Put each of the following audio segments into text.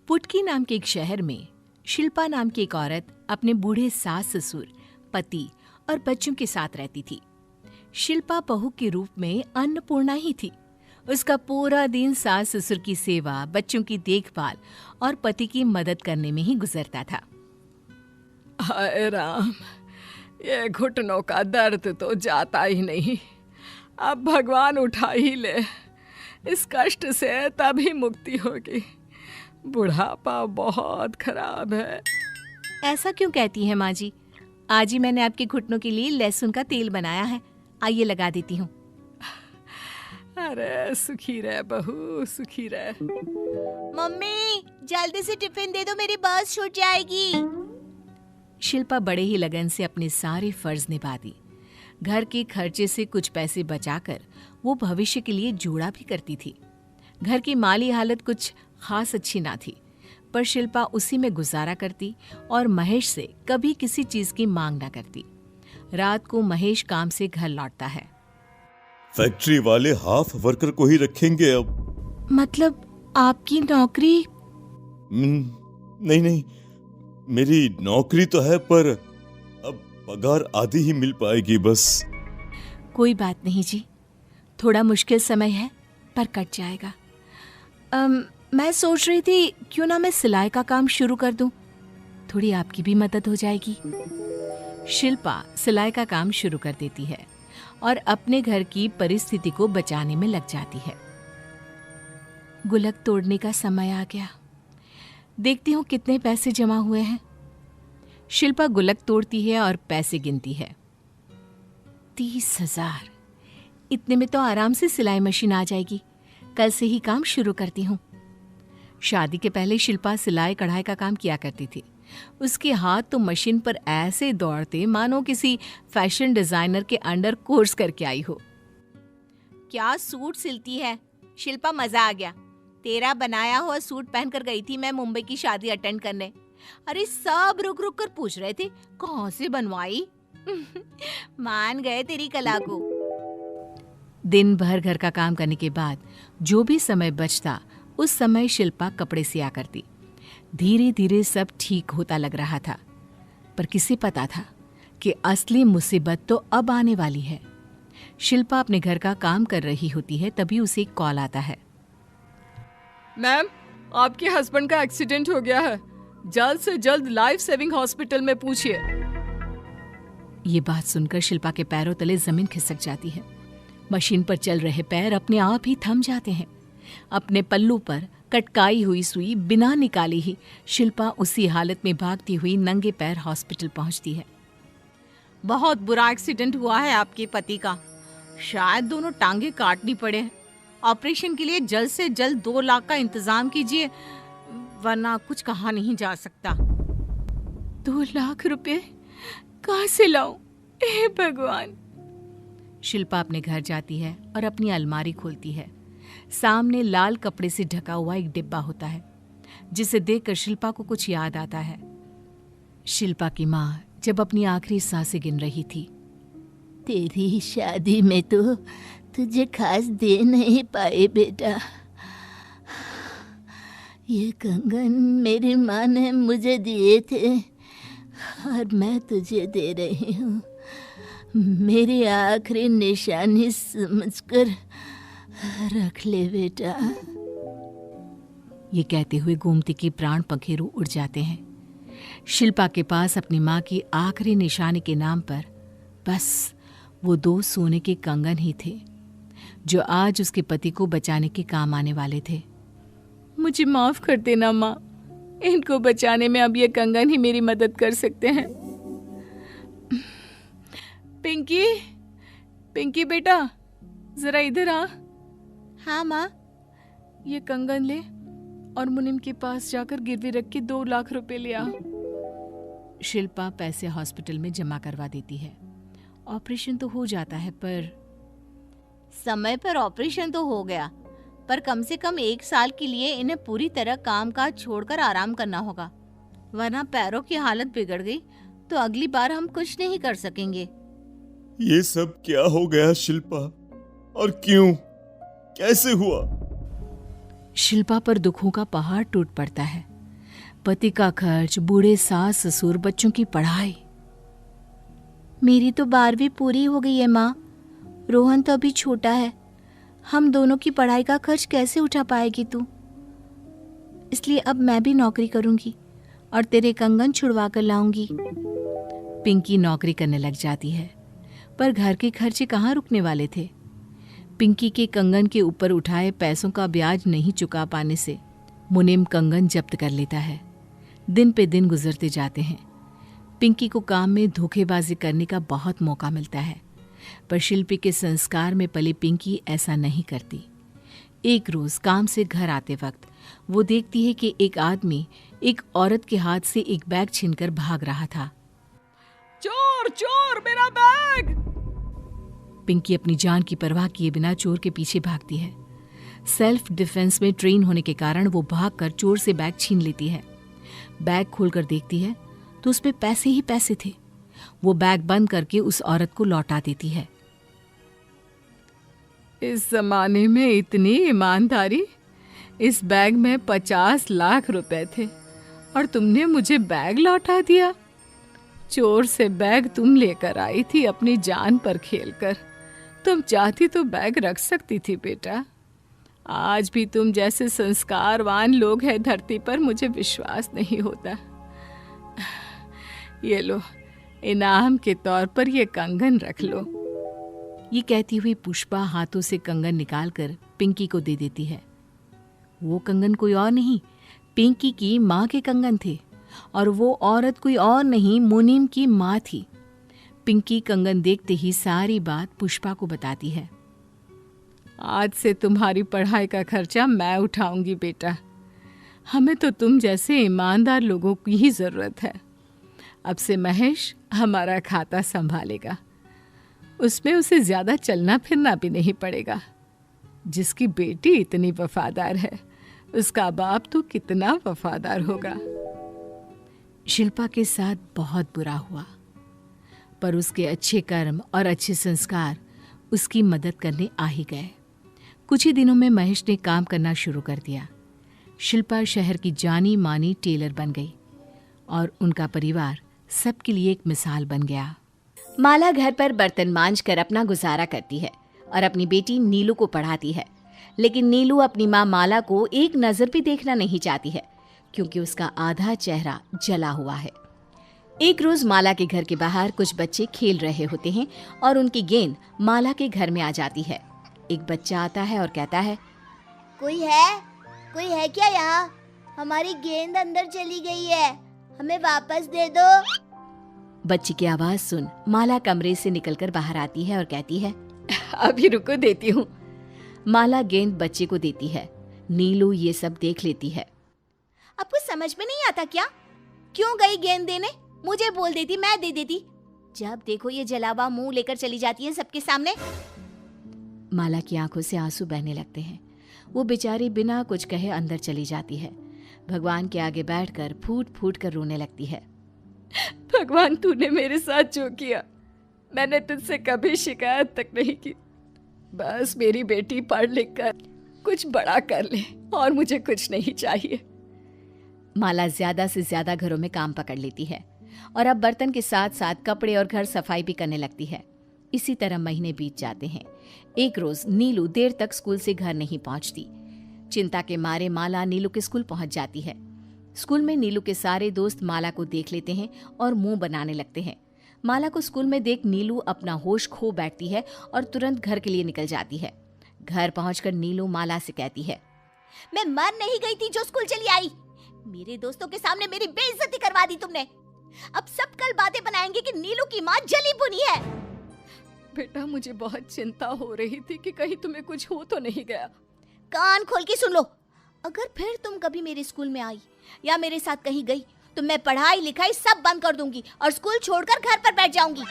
पुटकी नाम के एक शहर में शिल्पा नाम की एक औरत अपने बूढ़े सास ससुर, पति और बच्चों के साथ रहती थी। शिल्पा बहू के रूप में अन्नपूर्णा ही थी। उसका पूरा दिन सास ससुर की सेवा, बच्चों की देखभाल और पति की मदद करने में ही गुजरता था। हाय राम, ये घुटनों का दर्द तो जाता ही नहीं। अब भगवान उठा ही ले, इस कष्ट से तभी मुक्ति होगी। बुढ़ापा बहुत खराब है। ऐसा क्यों कहती है माँ जी? आज ही मैंने आपके घुटनों के लिए लहसुन का तेल बनाया है, आइए लगा देती हूँ। अरे सुखी रह बहू, सुखी रह। मम्मी जल्दी से टिफिन दे दो, मेरी बस छूट जाएगी। शिल्पा बड़े ही लगन से अपने सारे फर्ज निभाती। घर के खर्चे से कुछ पैसे बचाकर वो भविष्य के लिए जोड़ा भी करती थी। घर की माली हालत कुछ खास अच्छी ना थी, पर शिल्पा उसी में गुजारा करती और महेश से कभी किसी चीज की मांग ना करती। रात को महेश काम से घर लौटता है। फैक्ट्री वाले हाफ वर्कर को ही रखेंगे अब। मतलब आपकी नौकरी? नहीं, मेरी नौकरी तो है, पर अब पगार आधी ही मिल पाएगी बस। कोई बात नहीं जी, थोड़ा मुश्किल समय है पर कट जाएगा। मैं सोच रही थी क्यों ना मैं सिलाई का काम शुरू कर दूं, थोड़ी आपकी भी मदद हो जाएगी। शिल्पा सिलाई का काम शुरू कर देती है और अपने घर की परिस्थिति को बचाने में लग जाती है। गुलक तोड़ने का समय आ गया, देखती हूँ कितने पैसे जमा हुए हैं। शिल्पा गुलक तोड़ती है और पैसे गिनती है। 30,000। इतने में तो आराम से सिलाई मशीन आ जाएगी। कल से ही काम शुरू करती हूँ। शादी के पहले शिल्पा सिलाई कढ़ाई का काम किया करती थी। उसके हाथ तो मशीन पर ऐसे दौड़ते मानो किसी फैशन डिजाइनर के अंडर कोर्स करके आई हो। क्या सूट सिलती है शिल्पा, मजा आ गया। तेरा बनाया हुआ सूट पहनकर गई थी मैं मुंबई की शादी अटेंड करने। अरे सब रुक रुक कर पूछ रहे थे कहाँ से बनवाई। मान गए तेरी कला को। दिन भर घर का काम करने के बाद जो भी समय बचता उस समय शिल्पा कपड़े सिया करती। धीरे धीरे सब ठीक होता लग रहा था, पर किसे पता था कि असली मुसीबत तो अब आने वाली है। शिल्पा अपने घर का काम कर रही होती है, तभी उसे एक कॉल आता है। मैम, आपके हस्बैंड का एक्सीडेंट हो गया है, जल्द से जल्द लाइफ सेविंग हॉस्पिटल में पूछिए। ये बात सुनकर शिल्पा के पैरों तले जमीन खिसक जाती है। मशीन पर चल रहे पैर अपने आप ही थम जाते हैं। अपने पल्लू पर कटकाई हुई सुई बिना निकाली ही शिल्पा उसी हालत में भागती हुई नंगे पैर हॉस्पिटल पहुंचती है। बहुत बुरा एक्सीडेंट हुआ है आपके पति का, शायद दोनों टांगे काटनी पड़े। ऑपरेशन के लिए जल्द से जल्द 2 लाख का इंतजाम कीजिए, वरना कुछ कहा नहीं जा सकता। 2 लाख रुपए कहाँ से लाऊं? हे भगवान। शिल्पा अपने घर जाती है और अपनी अलमारी खोलती है। सामने लाल कपड़े से ढका हुआ एक डिब्बा होता है, जिसे देखकर शिल्पा को कुछ याद आता है। शिल्पा की माँ जब अपनी आखिरी सांसें गिन रही थी। तेरी शादी में तो तुझे खास दे नहीं पाए बेटा। ये कंगन मेरी माँ ने मुझे दिए थे और मैं तुझे दे रही हूँ। मेरी आखिरी निशानी समझकर रख ले बेटा। ये कहते हुए गोमती के प्राण पखेरु उड़ जाते हैं। शिल्पा के पास अपनी माँ की आखिरी निशानी के नाम पर बस वो 2 सोने के कंगन ही थे, जो आज उसके पति को बचाने के काम आने वाले थे। मुझे माफ कर देना माँ, इनको बचाने में अब ये कंगन ही मेरी मदद कर सकते हैं। पिंकी, पिंकी बेटा जरा इधर आ। हाँ माँ। ये कंगन ले और मुनीम के पास जाकर गिरवी रख के 2 लाख रुपए ले आ। शिल्पा पैसे हॉस्पिटल में जमा करवा देती है। ऑपरेशन तो हो जाता है, पर समय पर ऑपरेशन तो हो गया, पर कम से कम 1 साल के लिए इन्हें पूरी तरह कामकाज छोड़कर आराम करना होगा, वरना पैरों की हालत बिगड़ गई तो अगली बार हम कुछ नहीं कर सकेंगे। ये सब क्या हो गया शिल्पा, और क्यों, कैसे हुआ? शिल्पा पर दुखों का पहाड़ टूट पड़ता है। पति का खर्च, बूढ़े सास ससुर, बच्चों की पढ़ाई। मेरी तो 12वीं पूरी हो गई है माँ। रोहन तो अभी छोटा है। हम दोनों की पढ़ाई का खर्च कैसे उठा पाएगी तू? इसलिए अब मैं भी नौकरी करूंगी और तेरे कंगन छुड़वा कर लाऊंगी। पिंकी नौकरी करने लग जाती है, पर घर के खर्चे कहाँ रुकने वाले थे। पिंकी के कंगन के ऊपर उठाए पैसों का ब्याज नहीं चुका पाने से मुनीम कंगन जब्त कर लेता है। दिन पे दिन गुजरते जाते हैं। पिंकी को काम में धोखेबाजी करने का बहुत मौका मिलता है, पर शिल्पी के संस्कार में पली पिंकी ऐसा नहीं करती। एक रोज काम से घर आते वक्त वो देखती है कि एक आदमी एक औरत के हाथ से एक बैग छीनकर भाग रहा था। चोर चोर, मेरा बैग! पिंकी अपनी जान की परवाह किए बिना चोर के पीछे भागती है। सेल्फ डिफेंस में ट्रेन होने के कारण वो भागकर चोर से बैग छीन लेती है। बैग खोलकर देखती है तो उसमें पैसे ही पैसे थे। वो बैग बंद करके उस औरत को लौटा देती है। इस जमाने में इतनी ईमानदारी! इस बैग में 50 लाख रुपए थे और तुमने मुझे बैग लौटा दिया। चोर से बैग तुम लेकर आई थी अपनी जान पर खेलकर। तुम चाहती तो बैग रख सकती थी बेटा। आज भी तुम जैसे संस्कारवान लोग हैं धरती पर, मुझे विश्वास नहीं होता। ये लो, इनाम के तौर पर ये कंगन रख लो। ये कहती हुई पुष्पा हाथों से कंगन निकालकर पिंकी को दे देती है। वो कंगन कोई और नहीं, पिंकी की माँ के कंगन थे, और वो औरत कोई और नहीं, मुनीम की माँ थी। पिंकी कंगन देखते ही सारी बात पुष्पा को बताती है। आज से तुम्हारी पढ़ाई का खर्चा मैं उठाऊंगी बेटा। हमें तो तुम जैसे ईमानदार लोगों की ही जरूरत है। अब से महेश हमारा खाता संभालेगा। उसमें उसे ज्यादा चलना फिरना भी नहीं पड़ेगा। जिसकी बेटी इतनी वफादार है, उसका बाप तो कितना वफादार होगा। शिल्पा के साथ बहुत बुरा हुआ, पर उसके अच्छे कर्म और अच्छे संस्कार उसकी मदद करने आ ही गए। कुछ ही दिनों में महेश ने काम करना शुरू कर दिया। शिल्पा शहर की जानी मानी टेलर बन गई और उनका परिवार सबके लिए एक मिसाल बन गया। माला घर पर बर्तन मांजकर अपना गुजारा करती है और अपनी बेटी नीलू को पढ़ाती है, लेकिन नीलू अपनी माँ माला को एक नज़र भी देखना नहीं चाहती है, क्योंकि उसका आधा चेहरा जला हुआ है। एक रोज माला के घर के बाहर कुछ बच्चे खेल रहे होते हैं और उनकी गेंद माला के घर में आ जाती है। एक बच्चा आता है और कहता है, कोई है क्या यहाँ? हमारी गेंद अंदर चली गई है, हमें वापस दे दो। बच्ची की आवाज सुन माला कमरे से निकलकर बाहर आती है और कहती है, अभी रुको, देती हूँ। माला गेंद बच्चे को देती है। नीलू ये सब देख लेती है। आपको समझ में नहीं आता क्या? क्यों गई गेंद देने? मुझे बोल देती, मैं दे देती। जब देखो ये जला हुआ मुंह लेकर चली जाती है सबके सामने। माला की आंखों से आंसू बहने लगते हैं। वो बेचारी बिना कुछ कहे अंदर चली जाती है। भगवान के आगे बैठकर फूट फूट कर रोने लगती है। भगवान, तूने मेरे साथ जो किया, मैंने तुझसे कभी शिकायत तक नहीं की। बस मेरी बेटी पढ़ लिख कर कुछ बड़ा कर ले और मुझे कुछ नहीं चाहिए। माला ज्यादा से ज्यादा घरों में काम पकड़ लेती है और अब बर्तन के साथ साथ कपड़े और घर सफाई भी करने लगती है। इसी तरह महीने बीत जाते हैं। एक रोज नीलू देर तक स्कूल से घर नहीं पहुंचती। चिंता के मारे माला नीलू के स्कूल पहुंच जाती है। स्कूल में नीलू के सारे दोस्त माला को देख लेते हैं और मुंह बनाने लगते हैं। माला को स्कूल में देख नीलू अपना होश खो बैठती है और तुरंत घर के लिए निकल जाती है। घर पहुंचकर नीलू माला से कहती है, मैं मर नहीं गई थी जो स्कूल चली आई। मेरे दोस्तों के सामने मेरी बेइज्जती करवा दी तुमने। अब सब कल बातें बनाएंगे कि नीलू की माँ जली बुनी है। बेटा, मुझे बहुत चिंता हो रही थी कि कहीं तुम्हें कुछ हो तो नहीं गया। कान खोल के सुन लो, अगर फिर तुम कभी मेरे स्कूल में आई या मेरे साथ कहीं गई तो मैं पढ़ाई लिखाई सब बंद कर दूंगी और स्कूल छोड़कर घर पर बैठ जाऊंगी।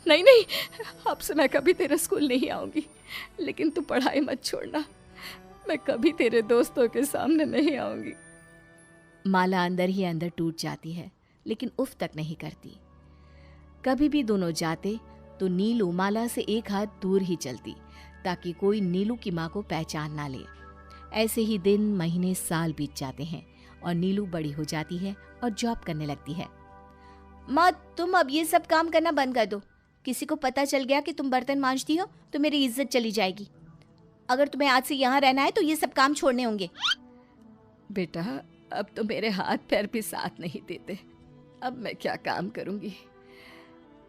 नहीं नहीं, अब से मैं कभी तेरे स्कूल नहीं आऊंगी, लेकिन तू पढ़ाई मत छोड़ना। मैं कभी तेरे दोस्तों के सामने नहीं आऊंगी। माला अंदर ही अंदर टूट जाती है, लेकिन उफ तक नहीं करती। कभी भी दोनों जाते तो नीलू माला से एक हाथ दूर ही चलती, ताकि कोई नीलू की माँ को पहचान ना ले। ऐसे ही दिन महीने साल बीत जाते हैं और नीलू बड़ी हो जाती है और जॉब करने लगती है। माँ, तुम अब ये सब काम करना बंद कर दो। किसी को पता चल गया कि तुम बर्तन मांजती हो तो मेरी इज्जत चली जाएगी। अगर तुम्हें आज से यहाँ रहना है तो ये सब काम छोड़ने होंगे। बेटा, अब तो मेरे हाथ पैर भी साथ नहीं देते। अब मैं क्या काम करूंगी?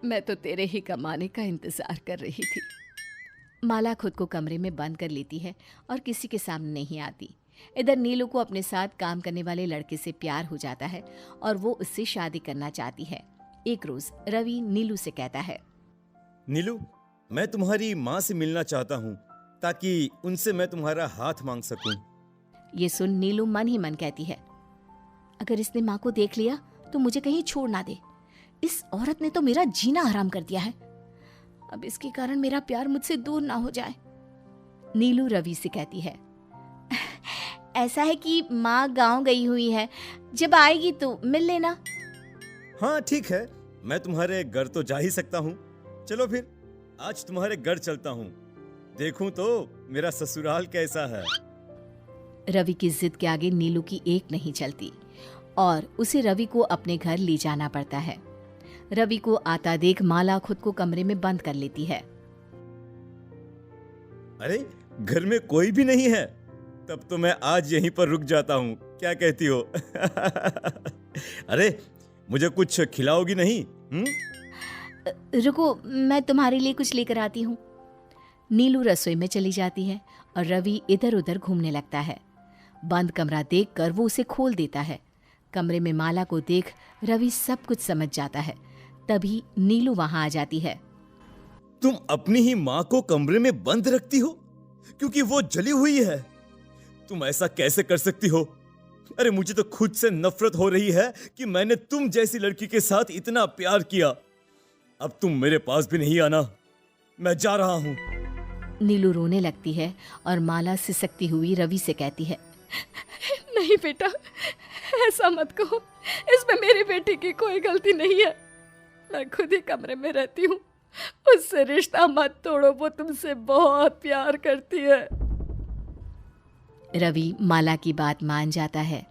मैं तो तेरे ही कमाने का इंतजार कर रही थी। माला खुद को कमरे में बंद कर लेती है और किसी के सामने नहीं आती। इधर नीलू को अपने साथ काम करने वाले लड़के से प्यार हो जाता है और वो उससे शादी करना चाहती है। एक रोज रवि नीलू से कहता है, नीलू, मैं तुम्हारी माँ से मिलना चाहता हूँ ताकि उनसे मैं तुम्हारा हाथ मांग सकूं। ये सुन नीलू मन ही मन कहती है, अगर इसने माँ को देख लिया तो मुझे कहीं छोड़ ना दे। इस औरत ने तो मेरा जीना हराम कर दिया है। अब इसके कारण मेरा प्यार मुझसे दूर ना हो जाए। नीलू रवि से कहती है, ऐसा है कि माँ गांव गई हुई है, जब आएगी तो मिल लेना। हाँ ठीक है, मैं तुम्हारे घर तो जा ही सकता हूँ। चलो फिर आज तुम्हारे घर चलता हूँ, देखूं तो मेरा ससुराल कैसा है। रवि की जिद के आगे नीलू की एक नहीं चलती और उसे रवि को अपने घर ले जाना पड़ता है। रवि को आता देख माला खुद को कमरे में बंद कर लेती है। अरे घर में कोई भी नहीं है, तब तो मैं आज यहीं पर रुक जाता हूँ, क्या कहती हो? अरे मुझे कुछ खिलाओगी नहीं? रुको, मैं तुम्हारे लिए कुछ लेकर आती हूँ। नीलू रसोई में चली जाती है और रवि इधर उधर घूमने लगता है। बंद कमरा देखकर वो उसे खोल देता है। कमरे में माला को देख रवि सब कुछ समझ जाता है। तभी नीलू वहां आ जाती है। तुम अपनी ही माँ को कमरे में बंद रखती हो क्योंकि वो जली हुई है? तुम ऐसा कैसे कर सकती हो? अरे मुझे तो खुद से नफरत हो रही है कि मैंने तुम जैसी लड़की के साथ इतना प्यार किया। अब तुम मेरे पास भी नहीं आना, मैं जा रहा हूँ। नीलू रोने लगती है और माला सिसकती हुई रवि से कहती है, नहीं बेटा, ऐसा मत कहो। इसमें मेरी बेटी की कोई गलती नहीं है। मैं खुद ही कमरे में रहती हूँ, उससे रिश्ता मत तोड़ो, वो तुमसे बहुत प्यार करती है। रवि माला की बात मान जाता है।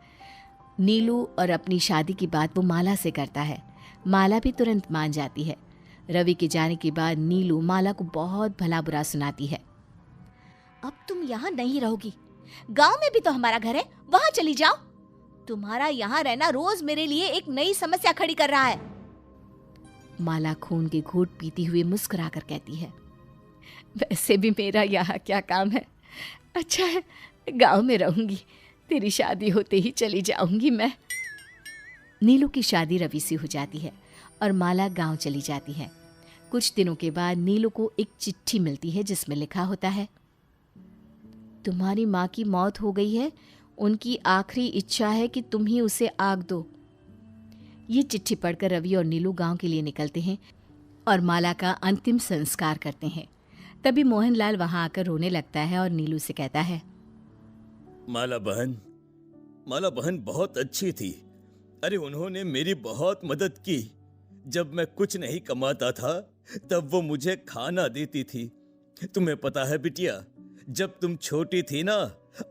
नीलू और अपनी शादी की बात वो माला से करता है। माला भी तुरंत मान जाती है। रवि के जाने के बाद नीलू माला को बहुत भला बुरा सुनाती है। अब तुम यहाँ नहीं रहोगी, गांव में भी तो हमारा घर है, वहां चली जाओ। तुम्हारा यहाँ रहना रोज मेरे लिए एक नई समस्या खड़ी कर रहा है। माला खून के घूंट पीती हुई मुस्कुराकर कहती है, वैसे भी मेरा यहाँ क्या काम है? अच्छा है, गांव में रहूंगी। तेरी शादी होते ही चली जाऊंगी मैं। नीलू की शादी रवि से हो जाती है और माला गांव चली जाती है। कुछ दिनों के बाद नीलू को एक चिट्ठी मिलती है जिसमें लिखा होता है, तुम्हारी माँ की मौत हो गई है, उनकी आखिरी इच्छा है कि तुम ही उसे आग दो। ये चिट्ठी पढ़कर रवि और नीलू गांव के लिए निकलते हैं और माला का अंतिम संस्कार करते हैं। तभी मोहनलाल वहां आकर रोने लगता है और नीलू से कहता है, माला बहन बहुत अच्छी थी। अरे उन्होंने मेरी बहुत मदद की। जब मैं कुछ नहीं कमाता था तब वो मुझे खाना देती थी। तुम्हें पता है बिटिया, जब तुम छोटी थी ना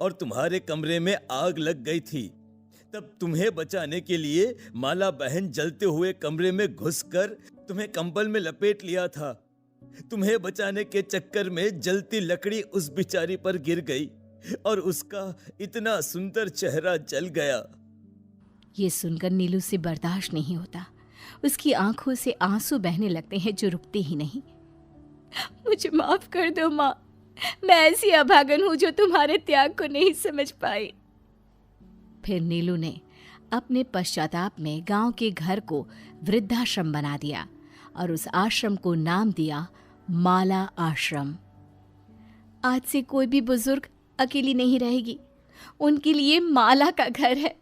और तुम्हारे कमरे में आग लग गई थी, तब तुम्हें बचाने के लिए माला बहन जलते हुए कमरे में घुसकर तुम्हें कंबल में लपेट लिया था। तुम्हें बचाने के चक्कर में जलती लकड़ी उस बेचारी पर गिर गई और उसका इतना सुंदर चेहरा जल गया। ये सुनकर नीलू से बर्दाश्त नहीं होता। उसकी आंखों से आंसू बहने लगते हैं जो रुकते ही नहीं। मुझे माफ कर दो माँ, मैं ऐसी अभागन हूँ जो तुम्हारे त्याग को नहीं समझ पाई। फिर नीलू ने अपने पश्चाताप में गांव के घर को वृद्धाश्रम बना दिया और उस आश्रम को नाम दिया माला आश्रम। आज से कोई भी बुजुर्ग अकेली नहीं रहेगी, उनके लिए माला का घर है।